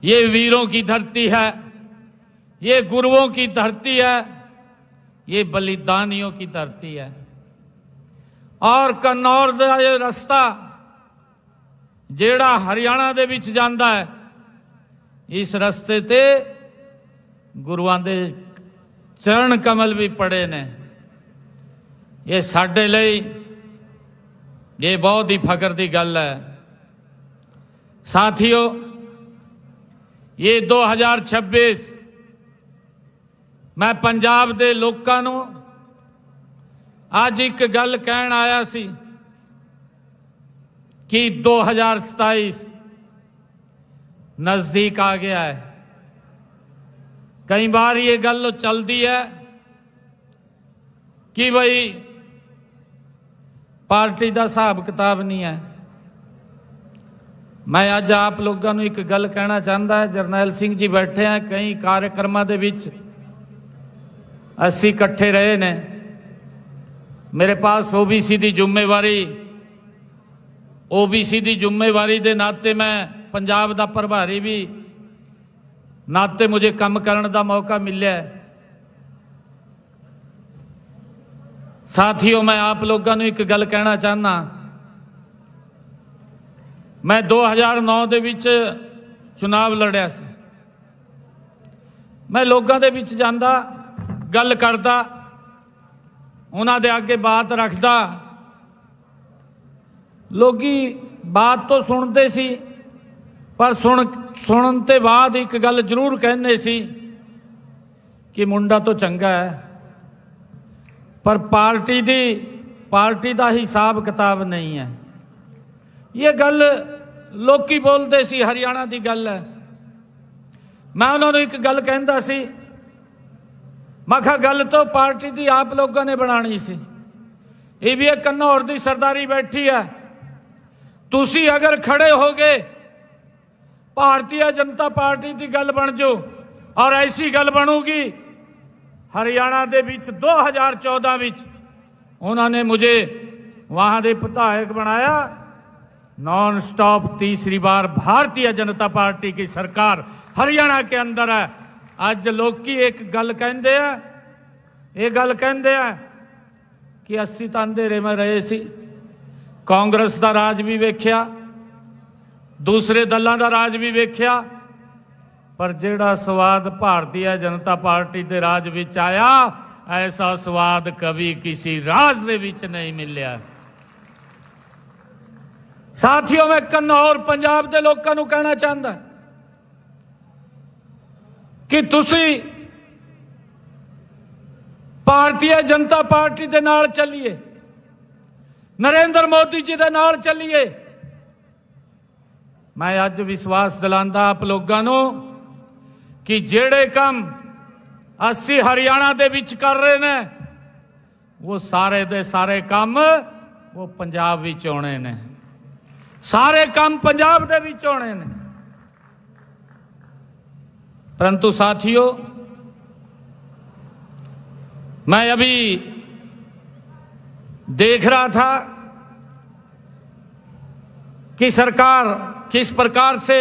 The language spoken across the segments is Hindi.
ये वीरों की धरती है, ये गुरुओं की धरती है, ये बलिदानियों की धरती है। और कन्नौर दा ये रस्ता जेड़ा हरियाणा दे विच जांदा है, इस रस्ते ते गुरुआं दे चरण कमल भी पड़े ने। ये साडे लई ये बहुत ही फकर दी गल है। साथियों, ये 2026 मैं पंजाब दे लोकां नूं अज एक गल कहण आया सी कि 2027 नज़दीक आ गया है। कई बार ये गल चलती है कि भाई पार्टी का हिसाब किताब नहीं है। मैं अज आप लोगों को एक गल कहना चाहता है। जरनैल सिंह जी बैठे हैं, कई कार्यक्रमों के विच असी इकट्ठे रहे ने। मेरे पास ओबीसी की जिम्मेवारी के नाते मैं पंजाब का प्रभारी भी नाते मुझे काम करने का मौका मिला है। साथियों, मैं आप लोगों को एक गल कहना चाहना। मैं 2009 के विच चुनाव लड़िया सी। मैं लोगों के विच जांदा, गल करदा, उन्हां दे आगे बात रखदा। लोगी बात तो सुनते सी, पर सुनन ते बाद एक गल जरूर कहंदे सी कि मुंडा तो चंगा है, पर पार्टी दा हिसाब किताब नहीं है। ये गल लोकी बोलते सी, हरियाणा की गल है। मैं उन्होंने एक गल कहंदा सी, मैं कहा गल तो पार्टी की आप लोगों ने बनानी सी। ये भी एक कन्नौर की सरदारी बैठी है। तुसी अगर खड़े हो गए, भारतीय जनता पार्टी की गल बन जो, और ऐसी गल बनूगी। हरियाणा के विच 2014 विच उन्होंने मुझे वहां दे विधायक बनाया। नॉन स्टॉप तीसरी बार भारतीय जनता पार्टी की सरकार हरियाणा के अंदर है। अज लोग एक गल कहते हैं, ये गल कहते हैं कि अस्सी तो अंधेरे में रहे सी, कांग्रेस का राज भी वेख्या, दूसरे दलों का राज भी वेख्या, पर जिहड़ा स्वाद भारतीय जनता पार्टी के राज विच आया, ऐसा स्वाद कभी किसी राज दे विच नहीं मिलिया। साथियों, मैं कन्नौर पंजाब के लोगों को कहना चाहता कि तुसी भारतीय जनता पार्टी के नाल चलिए, नरेंद्र मोदी जी के नाल चलिए। मैं अज विश्वास दिलांदा आप लोगों को कि जेड़े काम असी हरियाणा दे विच कर रहे ने, वो सारे दे सारे काम वो पंजाब विच होने ने। सारे काम पंजाब दे विच होने ने। परंतु साथियों, मैं अभी देख रहा था कि सरकार किस प्रकार से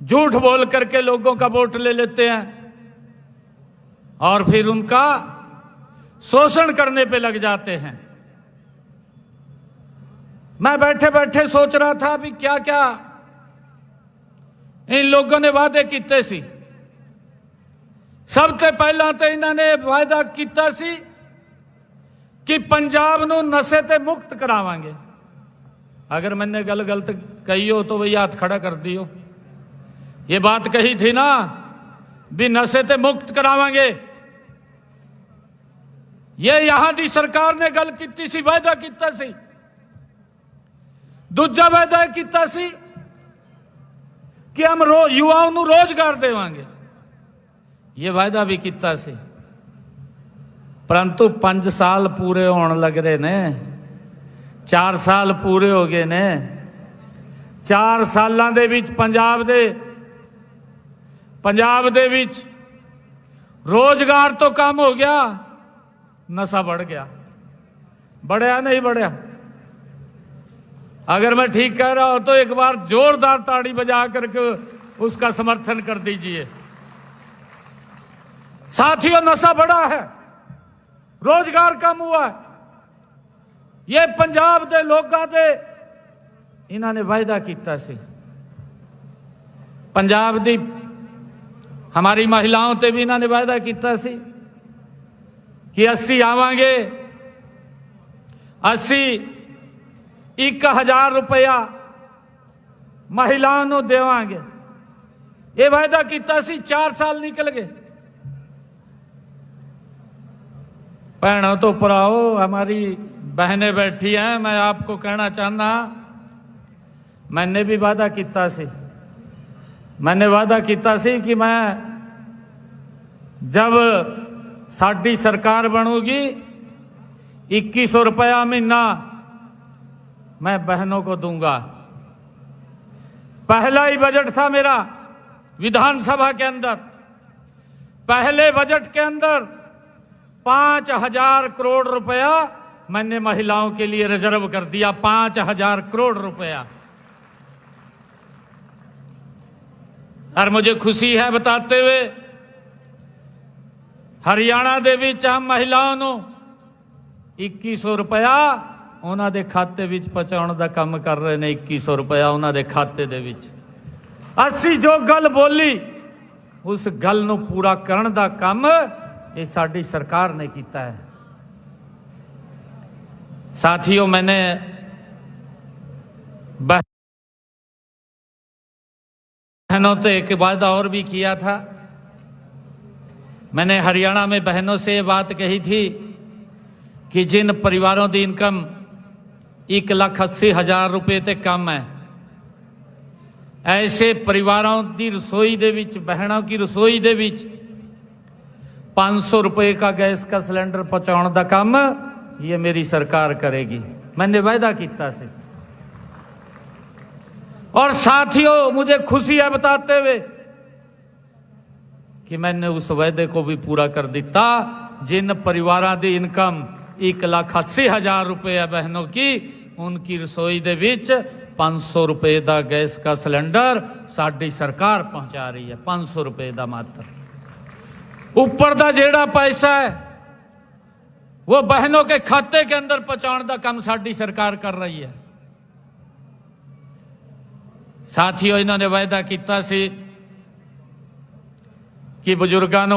झूठ बोल करके लोगों का वोट ले लेते हैं और फिर उनका शोषण करने पे लग जाते हैं। मैं बैठे बैठे सोच रहा था भी क्या क्या इन लोगों ने वादे किए सी। सबसे पहला तो इन्होंने वायदा किया सी कि पंजाब नूं नशे ते मुक्त करावांगे। अगर मैंने गल गलत कही हो तो वही हाथ खड़ा कर दियो। ये बात कही थी ना भी नशे ते मुक्त करावांगे। ये यहां की सरकार ने गल की सी, वायदा किया सी। दूजा वायदा किया सी कि हम युवाओं को रोजगार देवांगे। ये वायदा भी किया सी, परंतु 5 साल पूरे होने लग रहे ने, 4 साल पूरे हो गए ने। 4 सालों दे विच पंजाब दे विच रोजगार तो कम हो गया, नशा बढ़ गया। बढ़िया नहीं बढ़िया? अगर मैं ठीक कह रहा हूं तो एक बार जोरदार ताड़ी बजा करके उसका समर्थन कर दीजिए। साथियों, नशा बढ़ा है, रोजगार कम हुआ है। ये पंजाब दे लोगां दे इन्होंने वायदा किया सी, पंजाब दी हमारी महिलाओं ते भी इन्होंने वायदा किया सी कि असी आवांगे, असी 1000 रुपया महिलाओं को देवांगे। ये वायदा किया सी, 4 साल निकल गए। भैनों तो भराओ, हमारी बहनें बैठी हैं, मैं आपको कहना चाहना, मैंने भी वादा किया सी, मैंने वादा किया सी कि मैं जब साडी सरकार बनूगी 2100 रुपया महीना मैं बहनों को दूंगा। पहला ही बजट था मेरा विधानसभा के अंदर, पहले बजट के अंदर 5000 करोड़ रुपया मैंने महिलाओं के लिए रिजर्व कर दिया, 5000 करोड़ रुपया। और मुझे खुशी है बताते हुए, हरियाणा दे विच हम महिलाओं को 2100 रुपया उन्हां दे खाते विच पहुंचाउण दा काम कर रहे ने। 2100 रुपया उन्हां दे खाते दे विच। असी जो गल बोली उस गल नूं पूरा करन दा काम ये साडी सरकार ने किया है। साथियों, मैंने बहनों से एक वादा और भी किया था। मैंने हरियाणा में बहनों से ये बात कही थी कि जिन परिवारों की इनकम 1,80,000 रुपये ते कम है, ऐसे परिवारों की रसोई दे विच, बहनों की रसोई दे विच 500 रुपये का गैस का सिलेंडर पहुंचाने का काम ये मेरी सरकार करेगी। मैंने वायदा किया से। और साथियों, मुझे खुशी है बताते हुए कि मैंने उस वायदे को भी पूरा कर दिता। जिन परिवारों की इनकम 1,80,000 रुपये है बहनों की, उनकी रसोई दे विच 500 रुपये का गैस का सिलेंडर साडी सरकार पहुंचा रही है। 500 रुपये का मात्र। ऊपर का जेड़ा पैसा है वो बहनों के खाते के अंदर पहुंचाने का काम साडी सरकार कर रही है। साथियों, इन्होंने वायदा किया सी कि बुजुर्गों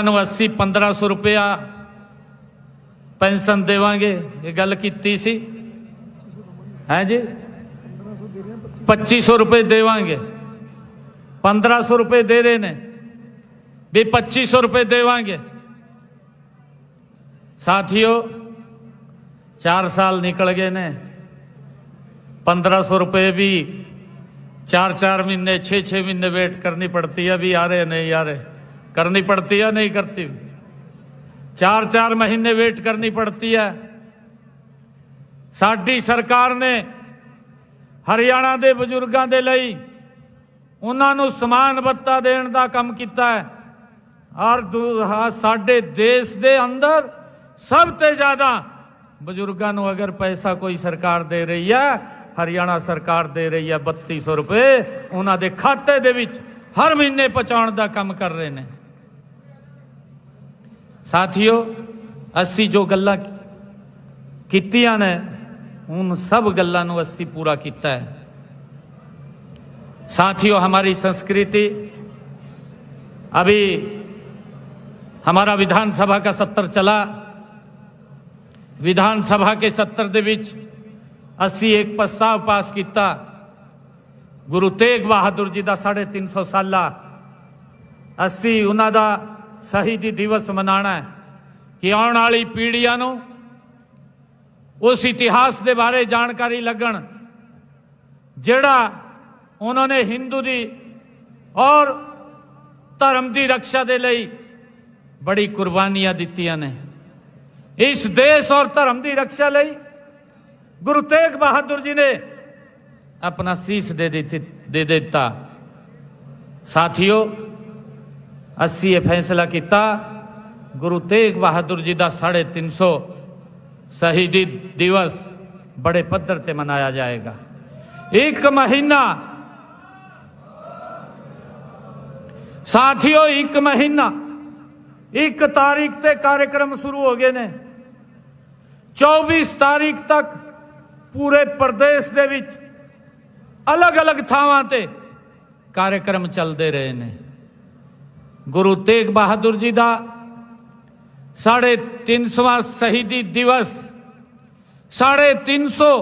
को 80-1500 रुपया पेंशन देवांगे। ये गल की सी है जी। 2500 रुपये देवांगे, 1500 रुपये दे रहे ने भी, 2500 रुपये देवांगे। साथियों, 4 साल निकल गए ने, 1500 रुपये भी 4-4 महीने, 6-6 महीने वेट करनी पड़ती है। अभी आ रहे नहीं आ रहे, करनी पड़ती है नहीं करती, 4-4 महीने वेट करनी पड़ती है। साडी सरकार ने हरियाणा के बजुर्गों के लिए उन्होंने समान भत्ता देने का काम किया है। और साडे देश के अंदर सबसे ज्यादा बजुर्गों को अगर पैसा कोई सरकार दे रही है, हरियाणा सरकार दे रही है 3200 रुपये उन्होंने खाते दे विच हर महीने पहुंचाने का काम कर रहे हैं। साथियों, असी जो गल्लां कीतियां ने उन सब गल्लां नूं असी पूरा किया है। साथियों, हमारी संस्कृति, अभी हमारा विधानसभा का सत्र चला, विधानसभा के सत्र दे विच असी एक प्रस्ताव पास किया, गुरु तेग बहादुर जी का 350 साला असी उन्हां दा शहीदी दिवस मनाना है कि आने वाली पीढ़ियां नूं उस इतिहास के बारे जानकारी लगन जिहड़ा उन्होंने हिंदू दी और धर्म की रक्षा के लिए बड़ी कुर्बानियां दित्तियां ने। इस देश और धर्म की रक्षा लई गुरु तेग बहादुर जी ने अपना शीश दे दिता। साथियों, असी ये फैसला किया गुरु तेग बहादुर जी का 350 शहीदी दिवस बड़े पद्धर से मनाया जाएगा। 1 महीना साथियों, एक महीना 1 तारीख ते कार्यक्रम शुरू हो गए ने। 24 तारीख तक पूरे प्रदेश दे विच अलग अलग थावां ते कार्यक्रम चलते रहे ने। गुरु तेग बहादुर जी का 350वां शहीदी दिवस, 350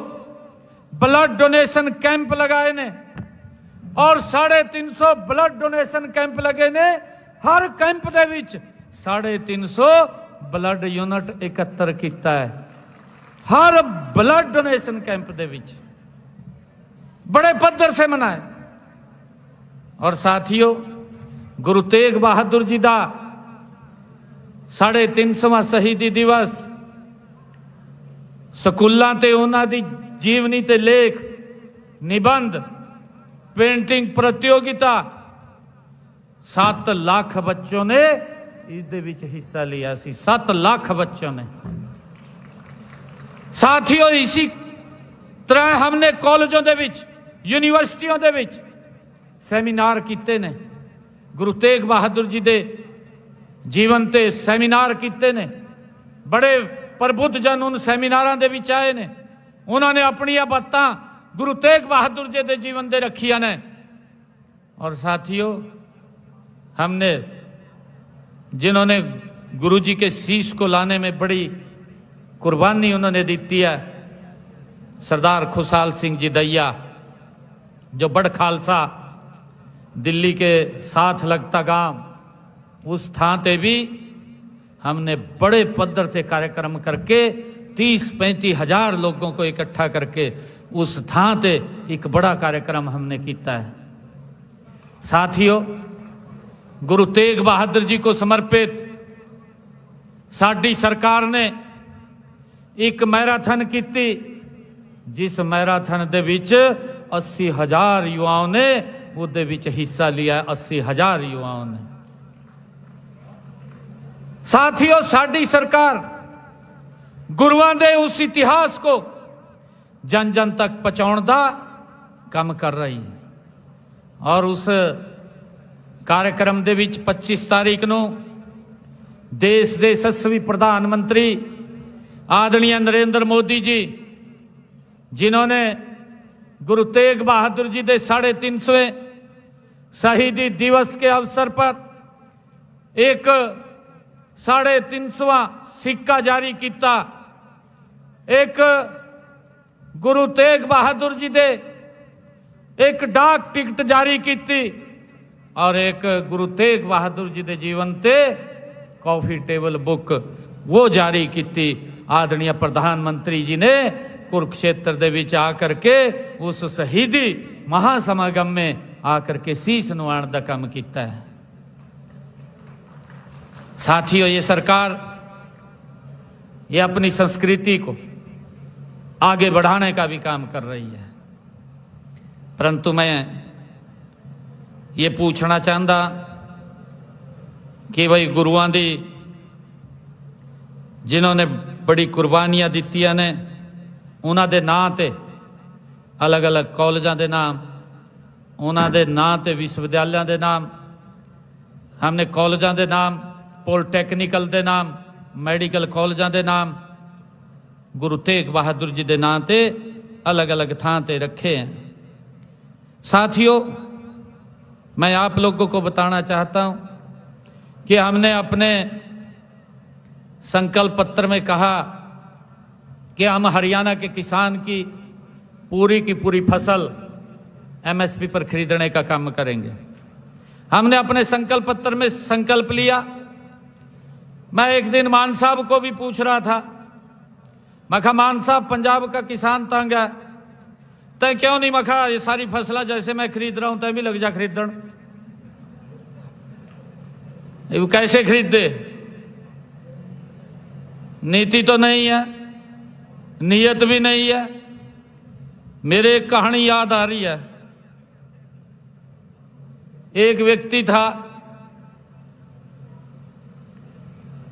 ब्लड डोनेशन कैंप लगाए ने और 350 ब्लड डोनेशन कैंप लगे ने। हर कैंप दे विच 350 ब्लड यूनिट एकत्र किया है। हर ब्लड डोनेशन कैंप दे विच बड़े पद्धर से मनाए। और साथियों, गुरु तेग बहादुर जी का 350वां शहीदी दिवस स्कूलों ते उन्हां दी जीवनी ते लेख, निबंध, पेंटिंग प्रतियोगिता 7 लाख बच्चों ने इस दे विच हिस्सा लिया सी। 7 लाख बच्चों ने। साथियों, इसी तरह हमने कॉलेजों दे विच, यूनिवर्सिटियों दे विच सैमीनार किते ने। गुरु तेग बहादुर जी दे जीवन ते सैमीनार किते ने। बड़े प्रबुद्ध जन उन सैमीनारां दे विच आए ने। उन्होंने अपनी बातां गुरु तेग बहादुर जी दे जीवन दे रखिया ने। और साथियों, हमने जिन्होंने गुरु जी के शीश को लाने में बड़ी कुर्बानी उन्होंने दी है, सरदार खुशहाल सिंह जी दैया, जो बड़ खालसा दिल्ली के साथ लगता गांव, उस थां ते भी हमने बड़े पद्धर से कार्यक्रम करके 30-35 हजार लोगों को इकट्ठा करके उस थां ते एक बड़ा कार्यक्रम हमने किया है। साथियों, गुरु तेग बहादुर जी को समर्पित साडी सरकार ने एक मैराथन की, जिस मैराथन दे विच 80,000 युवाओं ने उहदे विच हिस्सा लिया। 80,000 युवाओं ने। साथियों, साडी सरकार गुरुआं दे उस इतिहास को जन जन तक पहुंचाउण दा काम कर रही है। और उस कार्यक्रम दे विच 25 तारीख नूं देश दे यशस्वी प्रधानमंत्री आदरणीय नरेंद्र मोदी जी, जिन्होंने गुरु तेग बहादुर जी के 350वें शहीदी दिवस के अवसर पर एक 350वां सिक्का जारी किया। एक गुरु तेग बहादुर जी दे एक डाक टिकट जारी की और एक गुरु तेग बहादुर जी के जीवन ते कॉफी टेबल बुक वो जारी की। आदरणीय प्रधानमंत्री जी ने कुरुक्षेत्र दे विच आकर के उस शहीदी महासमागम में आकर के शीश नवाण का काम किया है। साथियों, ये सरकार ये अपनी संस्कृति को आगे बढ़ाने का भी काम कर रही है। परंतु मैं ये पूछना चाहता कि भाई गुरुआं दी जिन्होंने बड़ी कुर्बानियां दित्तियां ने, उन्हां दे नां ते अलग अलग कॉलेजां दे नाम, उन्हां दे नां ते विश्वविद्यालयां दे नाम, हमने कॉलेजां दे नाम, पॉलिटैक्निकल दे नाम, मैडिकल कॉलेजां दे नाम गुरु तेग बहादुर जी दे नां ते अलग अलग थां ते रखे हैं। साथियों, मैं आप लोगों को बताना चाहता हूं कि हमने अपने संकल्प पत्र में कहा कि हम हरियाणा के किसान की पूरी फसल एमएसपी पर खरीदने का काम करेंगे। हमने अपने संकल्प पत्र में संकल्प लिया। मैं एक दिन मान साहब को भी पूछ रहा था, मैं कहा मान साहब पंजाब का किसान तंग है, तय क्यों नहीं, मैं कहा ये सारी फसला जैसे मैं खरीद रहा हूं तय भी लग जा खरीदन। वो कैसे खरीद दे? नीति तो नहीं है, नियत भी नहीं है। मेरे एक कहानी याद आ रही है। एक व्यक्ति था,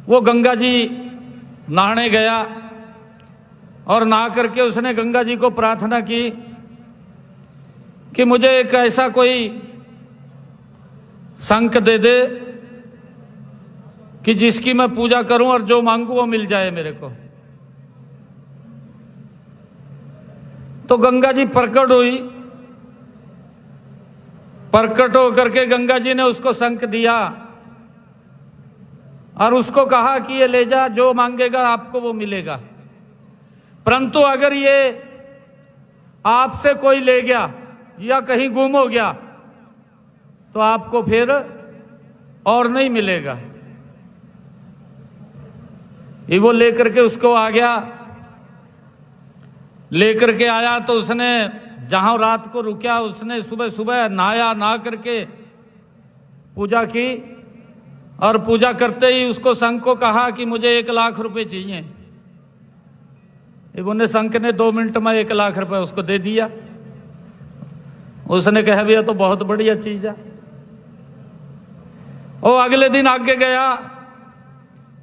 वो गंगा जी नहाने गया और नहा करके उसने गंगा जी को प्रार्थना की कि मुझे एक ऐसा कोई संक दे दे कि जिसकी मैं पूजा करूं और जो मांगू वो मिल जाए मेरे को। तो गंगा जी प्रकट हुई, प्रकट होकर के गंगा जी ने उसको शंख दिया और उसको कहा कि ये ले जा, जो मांगेगा आपको वो मिलेगा। परंतु अगर ये आपसे कोई ले गया या कहीं गुम हो गया तो आपको फिर और नहीं मिलेगा। ये वो लेकर के उसको आ गया, लेकर के आया तो उसने जहां रात को रुका उसने सुबह सुबह नहाया, नहा करके पूजा की और पूजा करते ही उसको संघ को कहा कि मुझे 1 लाख रुपए चाहिए। उन्हें संघ ने 2 मिनट में 1 लाख रुपए उसको दे दिया। उसने कहा भैया तो बहुत बढ़िया चीज है। वो अगले दिन आगे गया,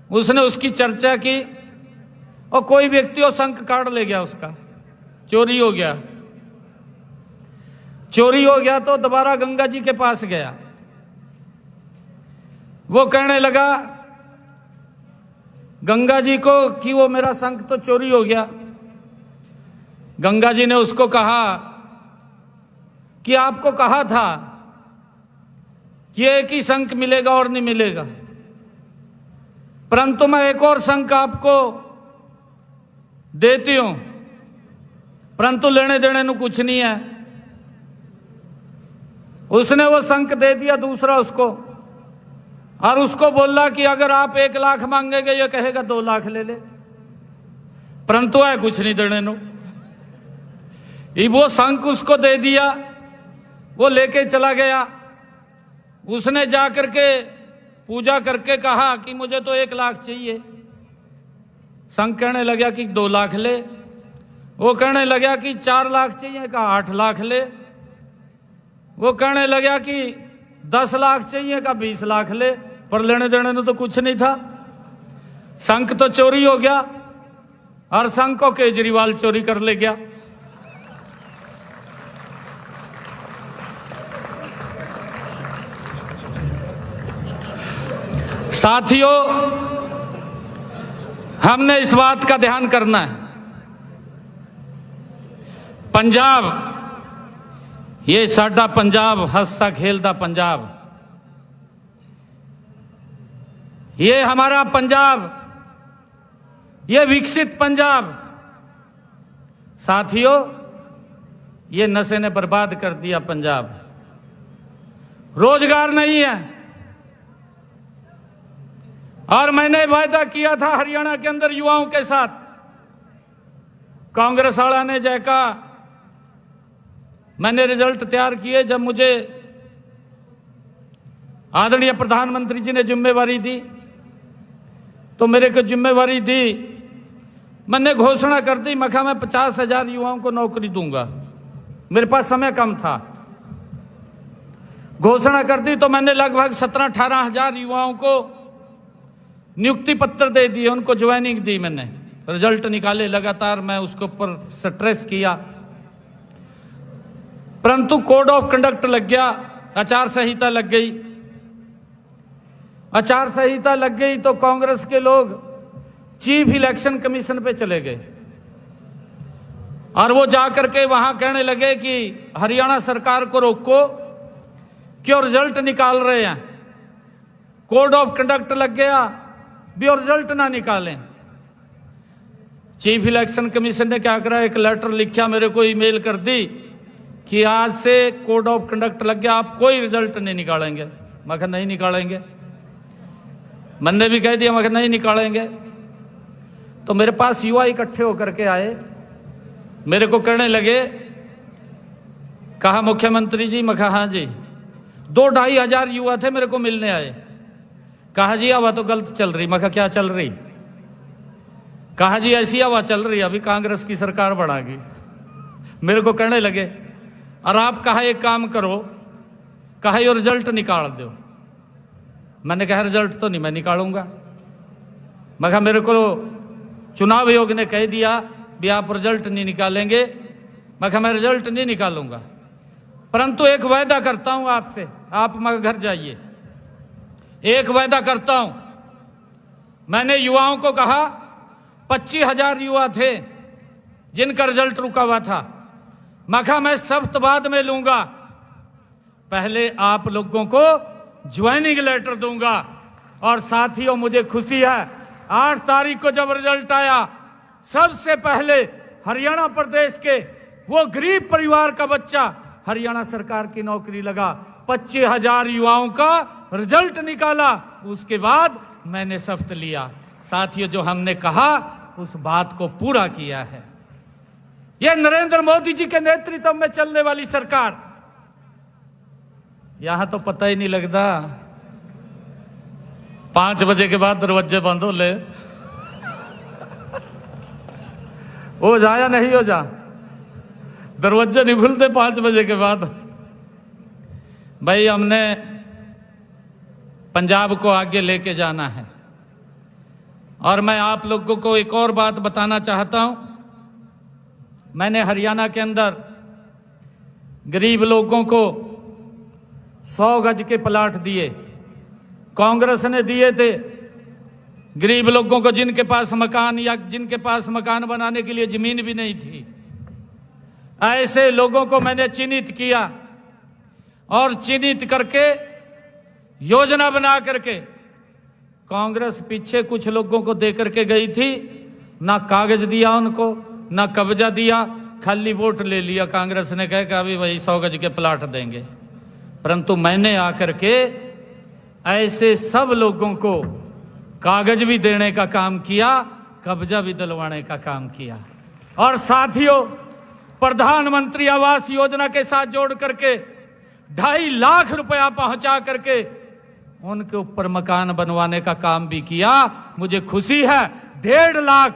उसने उसकी चर्चा की और कोई व्यक्ति वो शंख काट ले गया, उसका चोरी हो गया। चोरी हो गया तो दोबारा गंगा जी के पास गया। वो कहने लगा गंगा जी को कि वो मेरा शंख तो चोरी हो गया। गंगा जी ने उसको कहा कि आपको कहा था कि एक ही शंख मिलेगा और नहीं मिलेगा, परंतु मैं एक और शंख आपको देती हूं, परंतु लेने देने ਨੂੰ कुछ नहीं है। उसने वो शंख दे दिया दूसरा उसको और उसको बोला कि अगर आप 1 लाख मांगेंगे, ये कहेगा 2 लाख ले ले, परंतु है कुछ नहीं देने नो। वो शंख उसको दे दिया, वो लेके चला गया। उसने जा करके पूजा करके कहा कि मुझे तो 1 लाख चाहिए। शंख कहने लगा कि 2 लाख ले। वो कहने लगा कि 4 लाख चाहिए, कहा 8 लाख ले। वो कहने लगा कि 10 लाख चाहिए, कहा 20 लाख ले, पर लेने देने में तो कुछ नहीं था। शंख तो चोरी हो गया और शंख को केजरीवाल चोरी कर ले गया। साथियों, हमने इस बात का ध्यान करना है। पंजाब, ये साडा पंजाब, हंसता खेलता पंजाब, ये हमारा पंजाब, ये विकसित पंजाब। साथियों, ये नशे ने बर्बाद कर दिया पंजाब। रोजगार नहीं है। और मैंने वायदा किया था हरियाणा के अंदर युवाओं के साथ, कांग्रेस वाला ने जय कहा, मैंने रिजल्ट तैयार किए। जब मुझे आदरणीय प्रधानमंत्री जी ने जिम्मेवारी दी तो मेरे को जिम्मेवारी दी, मैंने घोषणा कर दी, मैं 50,000 युवाओं को नौकरी दूंगा। मेरे पास समय कम था, घोषणा कर दी तो मैंने लगभग 17-18,000 युवाओं को नियुक्ति पत्र दे दिए, उनको ज्वाइनिंग दी। मैंने रिजल्ट निकाले, लगातार मैं उसके ऊपर स्ट्रेस किया, परंतु कोड ऑफ कंडक्ट लग गया, आचार संहिता लग गई। आचार संहिता लग गई तो कांग्रेस के लोग चीफ इलेक्शन कमीशन पे चले गए और वो जाकर के वहां कहने लगे कि हरियाणा सरकार को रोको, क्यों रिजल्ट निकाल रहे हैं। कोड ऑफ कंडक्ट लग गया भी और रिजल्ट ना निकालें। चीफ इलेक्शन कमीशन ने क्या करा, एक लेटर लिखा, मेरे को ईमेल कर दी कि आज से कोड ऑफ कंडक्ट लग गया, आप कोई रिजल्ट नहीं निकालेंगे। मैं कहा नहीं निकालेंगे। मैंने भी कह दिया, मैं कहा नहीं निकालेंगे। तो मेरे पास युवा इकट्ठे होकर के आए, मेरे को कहने लगे, कहा मुख्यमंत्री जी। मैं कहा हाँ जी। 2-2.5 हजार युवा थे, मेरे को मिलने आए। कहा जी हवा तो गलत चल रही। मैं कहा क्या चल रही। कहा जी ऐसी हवा चल रही, अभी कांग्रेस की सरकार बढ़ागी। मेरे को कहने लगे, और आप कहा एक काम करो, कहा ये रिजल्ट निकाल दो। मैंने कहा रिजल्ट तो नहीं मैं निकालूंगा। मैं कहा मेरे को चुनाव आयोग ने कह दिया भी आप रिजल्ट नहीं निकालेंगे। मैं कहा मैं रिजल्ट नहीं निकालूंगा, परंतु एक वायदा करता हूं आपसे, आप मगर घर जाइए, एक वायदा करता हूं, मैंने युवाओं को कहा, 25,000 युवा थे जिनका रिजल्ट रुका हुआ था। मैं कहा मैं सख्त बाद में लूंगा, पहले आप लोगों को ज्वाइनिंग लेटर दूंगा। और साथियों, मुझे खुशी है, 8 तारीख को जब रिजल्ट आया, सबसे पहले हरियाणा प्रदेश के वो गरीब परिवार का बच्चा हरियाणा सरकार की नौकरी लगा। 25,000 युवाओं का रिजल्ट निकाला। उसके बाद मैंने शपथ लिया। साथियों, जो हमने कहा उस बात को पूरा किया है। यह नरेंद्र मोदी जी के नेतृत्व में चलने वाली सरकार। यहां तो पता ही नहीं लगता, 5 बजे के बाद दरवाजे बंद हो ले, हो जा या नहीं हो जा, दरवाजे नहीं खुलते 5 बजे के बाद। भाई, हमने पंजाब को आगे लेके जाना है। और मैं आप लोगों को एक और बात बताना चाहता हूं। मैंने हरियाणा के अंदर गरीब लोगों को 100 गज के प्लाट दिए, कांग्रेस ने दिए थे गरीब लोगों को जिनके पास मकान या जिनके पास मकान बनाने के लिए जमीन भी नहीं थी। ऐसे लोगों को मैंने चिन्हित किया और चिन्हित करके योजना बना करके, कांग्रेस पीछे कुछ लोगों को दे करके गई थी, ना कागज दिया उनको, ना कब्जा दिया, खाली वोट ले लिया। कांग्रेस ने कहा कि अभी वही 100 गज के प्लाट देंगे। परंतु मैंने आकर के ऐसे सब लोगों को कागज भी देने का काम किया, कब्जा भी दिलवाने का काम किया। और साथियों, प्रधानमंत्री आवास योजना के साथ जोड़ करके 2.5 लाख रुपया पहुंचा करके उनके ऊपर मकान बनवाने का काम भी किया। मुझे खुशी है, 1.5 लाख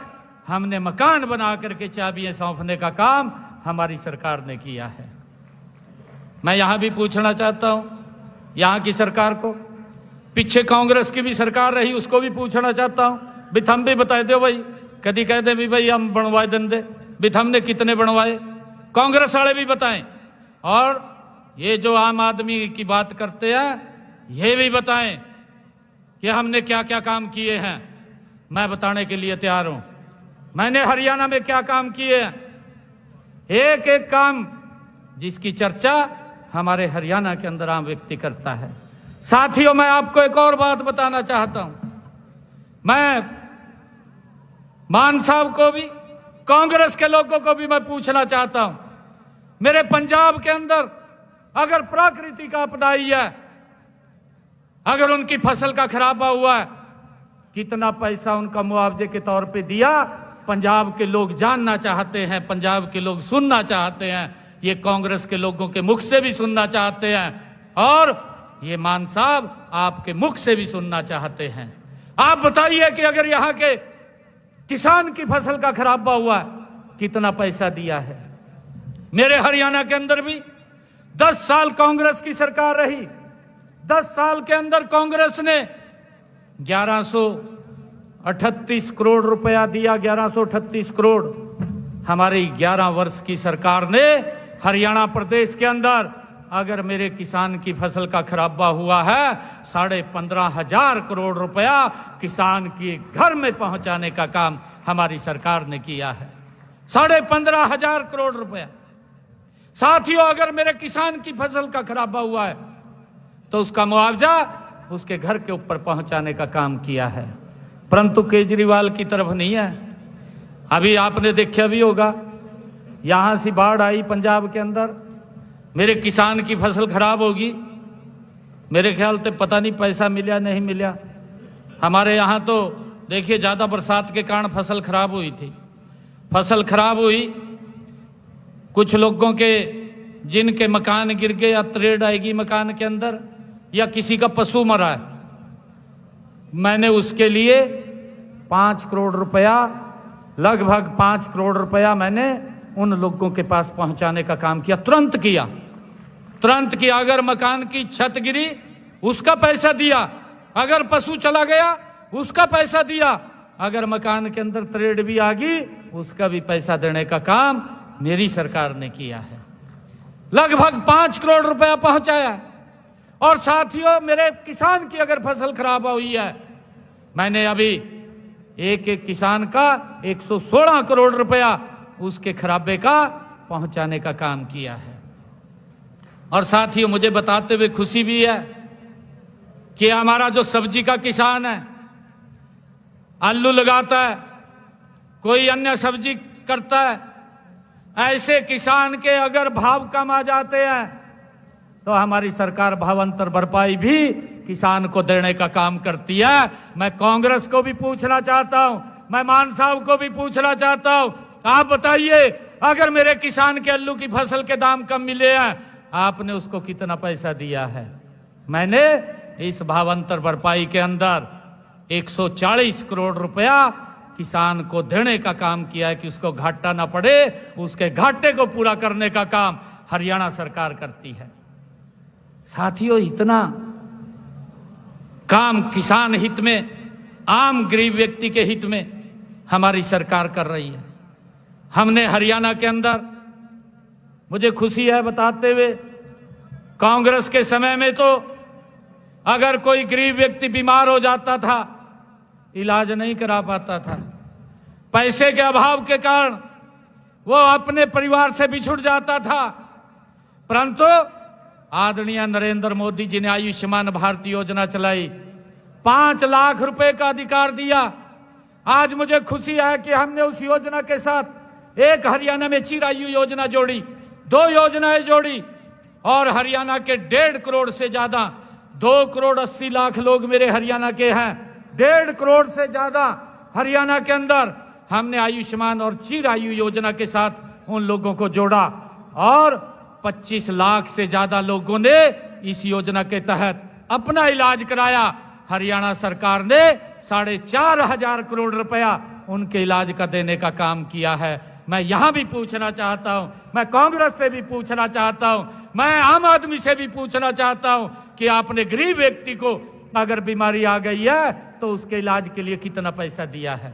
हमने मकान बना करके चाबियां सौंपने का काम हमारी सरकार ने किया है। मैं यहां भी पूछना चाहता हूं यहां की सरकार को, पीछे कांग्रेस की भी सरकार रही, उसको भी पूछना चाहता हूं, भी थम भी बता दो भाई, कभी कहते भी भाई हम बनवाए देंगे, भी हमने कितने बनवाए, कांग्रेस वाले भी बताएं। और ये जो आम आदमी की बात करते हैं, ये भी बताएं कि हमने क्या क्या काम किए हैं। मैं बताने के लिए तैयार हूं, मैंने हरियाणा में क्या काम किए हैं, एक एक काम जिसकी चर्चा हमारे हरियाणा के अंदर आम व्यक्ति करता है। साथियों, मैं आपको एक और बात बताना चाहता हूं। मैं मान साहब को भी, कांग्रेस के लोगों को भी मैं पूछना चाहता हूं, मेरे पंजाब के अंदर अगर प्राकृतिक आपदा आई है, अगर उनकी फसल का खराबा हुआ है, कितना पैसा उनका मुआवजे के तौर पे दिया, पंजाब के लोग जानना चाहते हैं, पंजाब के लोग सुनना चाहते हैं, ये कांग्रेस के लोगों के मुख से भी सुनना चाहते हैं और ये मान साहब आपके मुख से भी सुनना चाहते हैं। आप बताइए कि अगर यहां के किसान की फसल का खराबा हुआ, कितना पैसा दिया है। मेरे हरियाणा के अंदर भी 10 साल कांग्रेस की सरकार रही, 10 साल के अंदर कांग्रेस ने 1138 करोड़ रुपया दिया, 1138 करोड़। हमारी 11 वर्ष की सरकार ने हरियाणा प्रदेश के अंदर अगर मेरे किसान की फसल का खराबा हुआ है, 15,500 करोड़ रुपया किसान के घर में पहुंचाने का काम हमारी सरकार ने किया है। 15,500 करोड़ रुपया। साथियों, अगर मेरे किसान की फसल का खराबा हुआ है तो उसका मुआवजा उसके घर के ऊपर पहुंचाने का काम किया है। परंतु केजरीवाल की तरफ नहीं है। अभी आपने देखा भी होगा, यहां से बाढ़ आई पंजाब के अंदर, मेरे किसान की फसल खराब होगी, मेरे ख्याल से पता नहीं पैसा मिला नहीं मिला। हमारे यहाँ तो देखिए ज़्यादा बरसात के कारण फसल खराब हुई थी। फसल खराब हुई, कुछ लोगों के जिनके मकान गिर गए या त्रेड़ आएगी मकान के अंदर, या किसी का पशु मरा है, मैंने उसके लिए 5 करोड़ रुपया, लगभग 5 करोड़ रुपया मैंने उन लोगों के पास पहुंचाने का काम किया। तुरंत किया। अगर मकान की छत गिरी उसका पैसा दिया, अगर पशु चला गया उसका पैसा दिया, अगर मकान के अंदर त्रेड़ भी आ गई उसका भी पैसा देने का काम मेरी सरकार ने किया है। लगभग 5 करोड़ रुपया पहुंचाया। और साथियों, मेरे किसान की अगर फसल खराब हुई है, मैंने अभी एक एक किसान का 116 करोड़ रुपया उसके खराबे का पहुंचाने का काम किया है। और साथियों, मुझे बताते हुए खुशी भी है कि हमारा जो सब्जी का किसान है, आलू लगाता है, कोई अन्य सब्जी करता है, ऐसे किसान के अगर भाव कम आ जाते हैं तो हमारी सरकार भावांतर भरपाई भी किसान को देने का काम करती है। मैं कांग्रेस को भी पूछना चाहता हूं, मैं मान साहब को भी पूछना चाहता हूं, आप बताइए, अगर मेरे किसान के आलू की फसल के दाम कम मिले हैं, आपने उसको कितना पैसा दिया है? मैंने इस भावांतर भरपाई के अंदर 140 करोड़ रुपया किसान को देने का काम किया है कि उसको घाटा ना पड़े। उसके घाटे को पूरा करने का काम हरियाणा सरकार करती है। साथियों, इतना काम किसान हित में, आम गरीब व्यक्ति के हित में हमारी सरकार कर रही है। हमने हरियाणा के अंदर, मुझे खुशी है बताते हुए, कांग्रेस के समय में तो अगर कोई गरीब व्यक्ति बीमार हो जाता था, इलाज नहीं करा पाता था, पैसे के अभाव के कारण वो अपने परिवार से बिछुड़ जाता था। परंतु आदरणीय नरेंद्र मोदी जी ने आयुष्मान भारत योजना चलाई, 5 लाख रुपए का अधिकार दिया। आज मुझे खुशी है कि हमने उस योजना के साथ एक हरियाणा में चिरायु योजना जोड़ी, 2 योजनाएं जोड़ी, और हरियाणा के 1.5 करोड़ से ज्यादा, 2 करोड़ 80 लाख लोग मेरे हरियाणा के हैं, 1.5 करोड़ से ज्यादा हरियाणा के अंदर हमने आयुष्मान और चिरायु योजना के साथ उन लोगों को जोड़ा, और 25 लाख से ज्यादा लोगों ने इस योजना के तहत अपना इलाज कराया। हरियाणा सरकार ने 4,500 करोड़ रुपया उनके इलाज का देने का काम किया है। मैं यहां भी पूछना चाहता हूं, मैं कांग्रेस से भी पूछना चाहता हूं, मैं आम आदमी से भी पूछना चाहता हूं कि आपने गरीब व्यक्ति को अगर बीमारी आ गई है तो उसके इलाज के लिए कितना पैसा दिया है?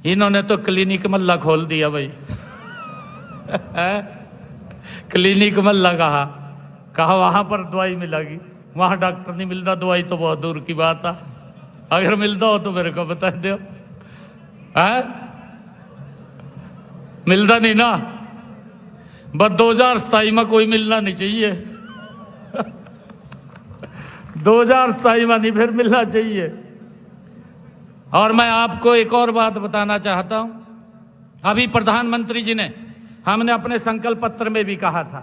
इन्होंने तो क्लिनिक मल्ला खोल दिया भाई। क्लिनिक मल्ला कहा वहां पर दवाई मिलेगी, वहां डॉक्टर नहीं मिल रहा, दवाई तो बहुत दूर की बात है। अगर मिलता हो तो मेरे को बता दो। मिलता नहीं ना, बस 2027 में कोई मिलना नहीं चाहिए। 2027 में नहीं, फिर मिलना चाहिए। और मैं आपको एक और बात बताना चाहता हूं, अभी प्रधानमंत्री जी ने, हमने अपने संकल्प पत्र में भी कहा था,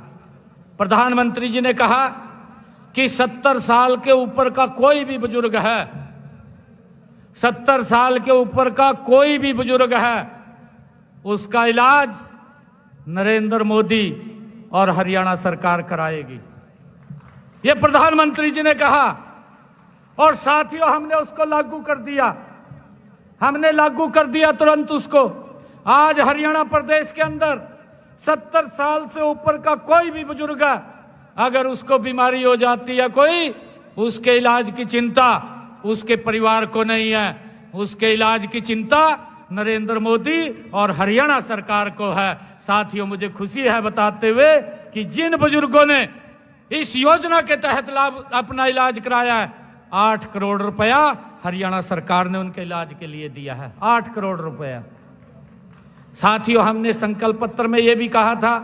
प्रधानमंत्री जी ने कहा कि 70 साल के ऊपर का कोई भी बुजुर्ग है, 70 साल के ऊपर का कोई भी बुजुर्ग है, उसका इलाज नरेंद्र मोदी और हरियाणा सरकार कराएगी। ये प्रधानमंत्री जी ने कहा, और साथियों हमने उसको लागू कर दिया, हमने लागू कर दिया तुरंत उसको। आज हरियाणा प्रदेश के अंदर 70 साल से ऊपर का कोई भी बुजुर्ग है, अगर उसको बीमारी हो जाती है कोई, उसके इलाज की चिंता उसके परिवार को नहीं है, उसके इलाज की चिंता नरेंद्र मोदी और हरियाणा सरकार को है। साथियों, मुझे खुशी है बताते हुए कि जिन बुजुर्गों ने इस योजना के तहत लाभ अपना इलाज कराया है, 8 करोड़ रुपया हरियाणा सरकार ने उनके इलाज के लिए दिया है, 8 करोड़ रुपया। साथियों, हमने संकल्प पत्र में यह भी कहा था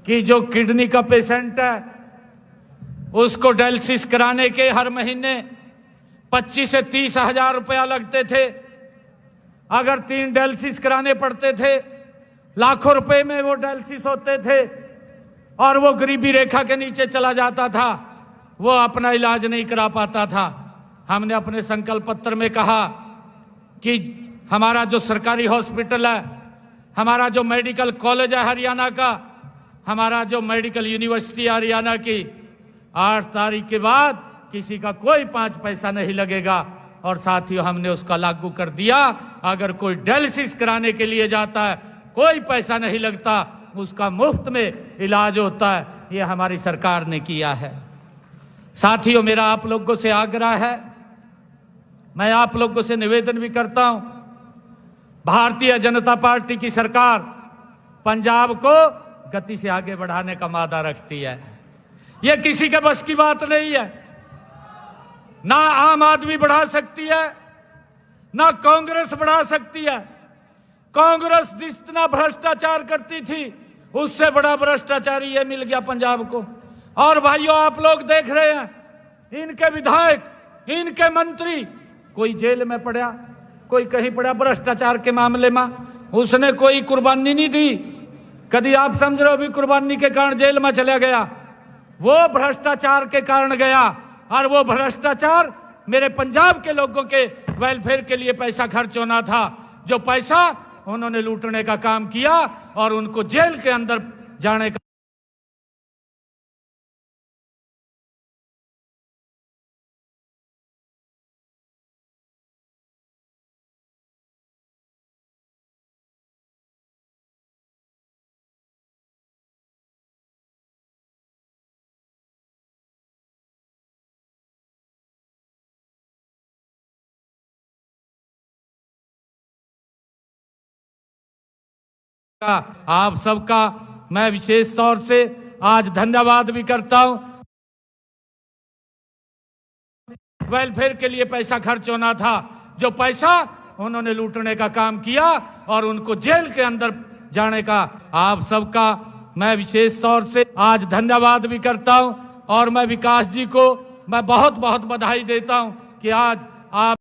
कि जो किडनी का पेशेंट है उसको डायलिसिस कराने के हर महीने 25 से 30 हजार रुपया लगते थे। अगर 3 डायलिसिस कराने पड़ते थे, लाखों रुपए में वो डायलिसिस होते थे, और वो गरीबी रेखा के नीचे चला जाता था, वो अपना इलाज नहीं करा पाता था। हमने अपने संकल्प पत्र में कहा कि हमारा जो सरकारी हॉस्पिटल है, हमारा जो मेडिकल कॉलेज है हरियाणा का, हमारा जो मेडिकल यूनिवर्सिटी हरियाणा की, 8 तारीख के बाद किसी का कोई 5 पैसा नहीं लगेगा। और साथियों, हमने उसका लागू कर दिया। अगर कोई डायलिसिस कराने के लिए जाता है, कोई पैसा नहीं लगता, उसका मुफ्त में इलाज होता है। ये हमारी सरकार ने किया है। साथियों, मेरा आप लोगों से आग्रह है, मैं आप लोगों से निवेदन भी करता हूं, भारतीय जनता पार्टी की सरकार पंजाब को गति से आगे बढ़ाने का वादा रखती है। ये किसी के बस की बात नहीं है। ना आम आदमी बढ़ा सकती है, ना कांग्रेस बढ़ा सकती है। कांग्रेस जितना भ्रष्टाचार करती थी, उससे बड़ा भ्रष्टाचारी ये मिल गया पंजाब को। और भाइयों, आप लोग देख रहे हैं, इनके विधायक, इनके मंत्री, कोई जेल में पड़ा, कोई कहीं पड़ा भ्रष्टाचार के मामले में, उसने कोई कुर्बानी नहीं दी। कभी आप समझ रहे हो भी कुर्बानी के कारण जेल में चला गया? वो भ्रष्टाचार के कारण गया। और वो भ्रष्टाचार मेरे पंजाब के लोगों के वेलफेयर के लिए पैसा खर्च होना था, जो पैसा उन्होंने लूटने का काम किया और उनको जेल के अंदर जाने का। आप सबका मैं विशेष तौर से आज धन्यवाद भी करता हूं। वेलफेयर के लिए पैसा खर्च होना था, जो पैसा उन्होंने लूटने का काम किया और उनको जेल के अंदर जाने का। आप सबका मैं विशेष तौर से आज धन्यवाद भी करता हूं। और मैं विकास जी को मैं बहुत बहुत बधाई देता हूं कि आज आप